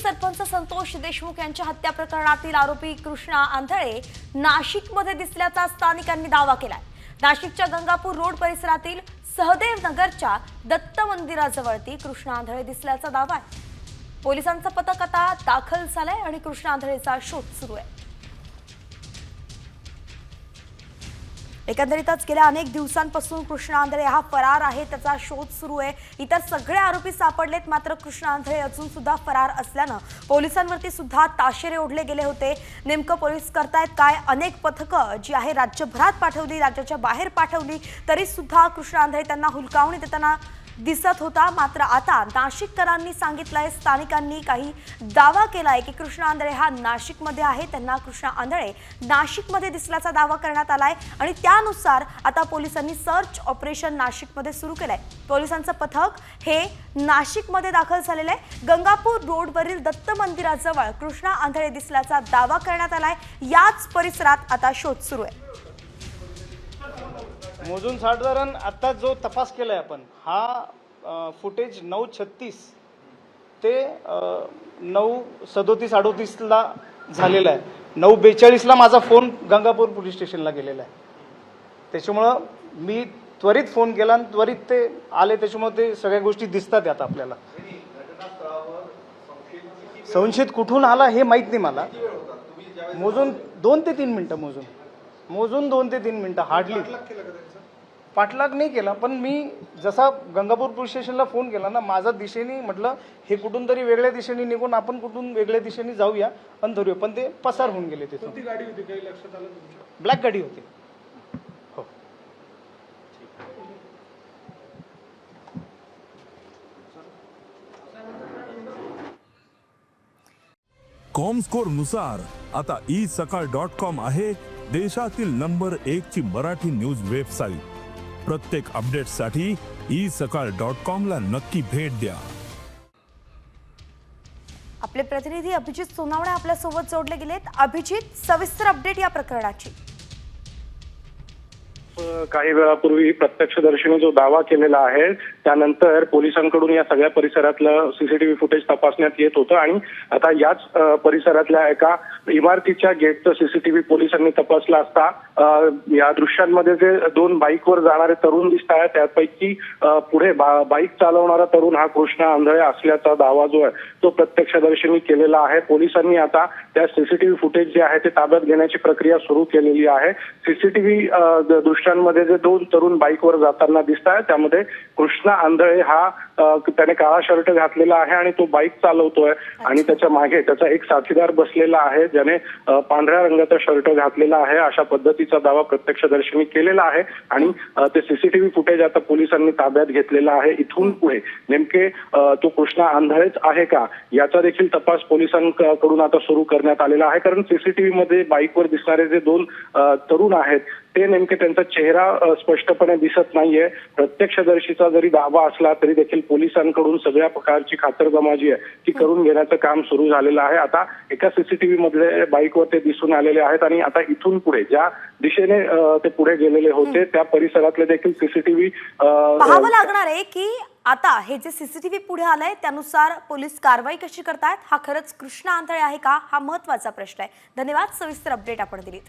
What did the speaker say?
सरपंच संतोष देशमुख यांच्या हत्या प्रकरणातील आरोपी कृष्णा आंधळे नाशिकमध्ये दिसल्याचा स्थानिकांनी दावा केलाय। नाशिकच्या गंगापूर रोड परिसरातील सहदेव नगरच्या दत्त मंदिराजवळती कृष्णा आंधळे दिसल्याचा दावा आहे। पोलिसांचं पथक आता दाखल झालंय आणि कृष्णा आंधळेचा शोध सुरू आहे। एकंदरीतच गेल्या अनेक दिवसांपासून कृष्णा आंधळे हा फरार आहे, त्याचा शोध सुरू आहे। इतर सगळे आरोपी सापडलेत, मात्र कृष्णा आंधळे अजून सुद्धा फरार असल्यानं पोलिसांवरती सुद्धा ताशेरे ओढले गेले होते। नेमकं पोलीस करतायत काय? अनेक पथकं जी आहे राज्यभरात पाठवली, राज्याच्या बाहेर पाठवली, तरी सुद्धा कृष्णा आंधळे त्यांना हुलकावणी देताना दिसत होता। मात्र आता नाशिककरांनी सांगितलंय, स्थानिकांनी काही दावा केलाय की कृष्णा आंधळे हा नाशिकमध्ये आहे, त्यांना कृष्णा आंधळे नाशिकमध्ये दिसल्याचा दावा करण्यात आलाय आणि त्यानुसार आता पोलिसांनी सर्च ऑपरेशन नाशिकमध्ये सुरू केलंय। पोलिसांचं पथक हे नाशिकमध्ये दाखल झालेलं आहे। गंगापूर रोडवरील दत्त मंदिराजवळ कृष्णा आंधळे दिसल्याचा दावा करण्यात आलाय। याच परिसरात आता शोध सुरू आहे। मोजून साधारण आता जो तपास केलाय आपण हा फुटेज 9:36 ते 9:37-38 ला झालेला आहे। 9:42 ला माझा फोन गंगापूर पोलीस स्टेशनला गेलेला आहे। त्याच्यामुळं मी त्वरित फोन केला आणि त्वरित ते आले, त्याच्यामुळे ते सगळ्या गोष्टी दिसतात आता आपल्याला। संशयित कुठून आला हे माहित नाही मला। मोजून 2 ते 3 मिनिटं मोजून 2 ते 3 मिनिटं हार्डली पाठलाग नाही केला। पण मी जसा गंगापूर पोलीस स्टेशनला फोन केला ना, माझा दिशेने म्हटलं हे कुठून तरी वेगळ्या दिशेने निघून आपण कुठून वेगळ्या दिशेने जाऊया आणि धरूया, पण ते पसार होऊन गेले। ते कोणती गाडी होती काही लक्षात आलं तुमच्या? ब्लॅक गाडी होती। हो, कॉमस्कोर नुसार आता isakal.com आहे देशातील नंबर 1 ची मराठी न्यूज वेबसाईट। प्रत्येक अपडेटसाठी isakal.com ला नक्की भेट द्या। आपले प्रतिनिधी अभिजित सोनावणे आपल्या सोबत जोडले गेलेत। अभिजित, सविस्तर अपडेट या प्रकरणाची। काही वेळापूर्वी प्रत्यक्षदर्शीने जो दावा केलेला आहे त्यानंतर पोलिसांकडून या सगळ्या परिसरातलं सीसीटीव्ही फुटेज तपासण्यात येत होतं आणि आता याच परिसरातल्या एका इमारतीच्या गेटचं सीसीटीव्ही पोलिसांनी तपासला असता या दृश्यांमध्ये जे 2 बाईकवर जाणारे तरुण दिसत आहेत त्यापैकी पुढे बाईक चालवणारा तरुण हा कृष्णा आंधळे असल्याचा दावा जो आहे तो प्रत्यक्षदर्शींनी केलेला आहे। पोलिसांनी आता त्या सीसीटीव्ही फुटेज जे आहे ते ताब्यात घेण्याची प्रक्रिया सुरू केलेली आहे। सीसीटीव्ही दृश्यांमध्ये जे 2 तरुण बाईकवर जाताना दिसत आहेत त्यामध्ये कृष्णा आंधळे हा त्याने काळा शर्ट घातलेला आहे आणि तो बाईक चालवतोय आणि त्याच्या मागे त्याचा एक साथीदार बसलेला आहे ज्याने पांढऱ्या रंगाचा शर्ट घातलेला आहे। अशा पद्धतीचा दावा प्रत्यक्षदर्शींनी केलेला आहे आणि ते सीसीटीव्ही फुटेज आता पोलिसांनी ताब्यात घेतलेला आहे। इथून पुढे नेमके तो कृष्णा आंधळेच आहे का याचा देखील तपास पोलिसांकडून आता सुरू करण्यात आलेला आहे, कारण सीसीटीव्ही मध्ये बाईकवर दिसणारे जे 2 तरुण आहेत ते नेमके त्यांचा चेहरा स्पष्टपणे दिसत नाहीये। प्रत्यक्षदर्शीचा जरी दावा असला तरी देखील पोलिसांकडून सगळ्या प्रकारची खातरजमा जी आहे ती करून घेण्याचं काम सुरू झालेलं आहे। आता एका सीसीटीव्ही मधले बाईकवर ते दिसून आलेले आहेत आणि आता इथून पुढे ज्या दिशेने ते पुढे गेलेले होते त्या परिसरातले देखील सीसीटीव्ही पाहावं लागणार आहे की आता हे जे सीसीटीव्ही पुढे आलंय त्यानुसार पोलीस कारवाई कशी करतायत। हा खरंच कृष्णा आंधळे आहे का, हा महत्त्वाचा प्रश्न आहे। धन्यवाद, सविस्तर अपडेट आपण दिलीत।